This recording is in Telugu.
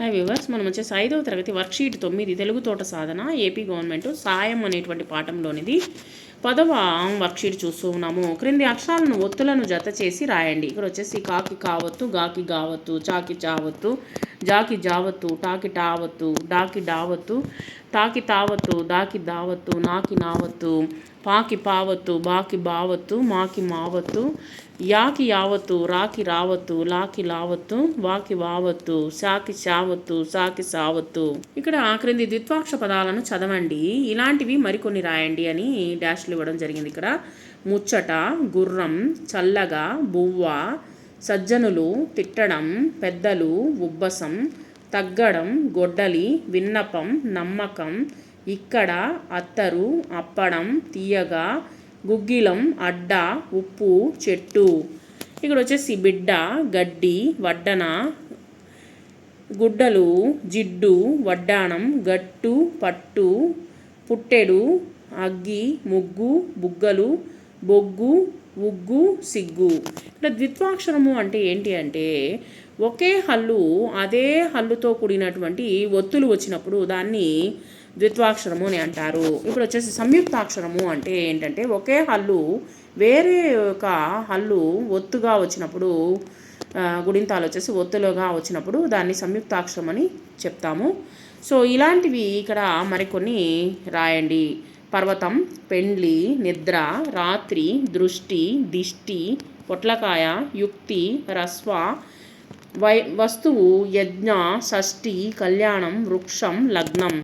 హాయ్ వ్యూవర్స్, మనం వచ్చేసి 5వ తరగతి వర్క్షీట్ 9 తెలుగు తోట సాధన ఏపీ గవర్నమెంట్ సాయం అనేటువంటి పాఠంలోనిది 10వ వర్క్షీట్ చూస్తూ ఉన్నాము. క్రింది అక్షరాలను ఒత్తులను జత చేసి రాయండి. ఇక్కడ వచ్చేసి కాకి కావత్తు, గాకి గావత్తు, చాకి చావత్తు, జాకి జావత్తు, టాకి టావత్తు, డాకి డావత్తు, తాకి తావత్తు, దాకి దావత్తు, నాకి నావత్తు, పాకి పావత్తు, బాకి బావత్తు, మాకి మావత్తు, యాకి యావత్తు, రాకి రావత్తు, లాకి లావత్తు, వాకి వావత్తు, శాకి శావత్తు, సాకి సావత్తు. ఇక్కడ క్రింది ద్విత్వాక్ష పదాలను చదవండి, ఇలాంటివి మరికొన్ని రాయండి అని డాష్లు ఇవ్వడం జరిగింది. ఇక్కడ ముచ్చట, గుర్రం, చల్లగా, బువ్వ, సజ్జనులు, తిట్టడం, పెద్దలు, ఉబ్బసం, తగ్గడం, గొడ్డలి, విన్నపం, నమ్మకం, ఇక్కడ, అత్తరు, అప్పడం, తీయగా, గుగ్గిలం, అడ్డ, ఉప్పు, చెట్టు. ఇక్కడ వచ్చేసి బిడ్డ, గడ్డి, వడ్డన, గుడ్డలు, జిడ్డు, వడ్డాణం, గట్టు, పట్టు, పుట్టెడు, అగ్గి, ముగ్గు, బుగ్గలు, బొగ్గు, ఉగ్గు, సిగ్గు. ఇక్కడ ద్విత్వాక్షరము అంటే ఏంటి అంటే ఒకే హల్లు అదే హల్లుతో కూడినటువంటి ఒత్తులు వచ్చినప్పుడు దాన్ని ద్విత్వాక్షరము అని అంటారు. ఇప్పుడు వచ్చేసి సంయుక్తాక్షరము అంటే ఏంటంటే ఒకే హల్లు వేరే ఒక హల్లు ఒత్తుగా వచ్చినప్పుడు, గుడింతాలు వచ్చేసి ఒత్తులుగా వచ్చినప్పుడు దాన్ని సంయుక్తాక్షరం అని చెప్తాము. సో ఇలాంటివి ఇక్కడ మరికొన్ని రాయండి. పర్వతం, పెండ్లి, నిద్ర, రాత్రి, దృష్టి, దిష్టి, పొట్లకాయ, యుక్తి, రస్వ, వస్తువు, యజ్ఞ, షష్ఠి, కళ్యాణం, వృక్షం, లగ్నం.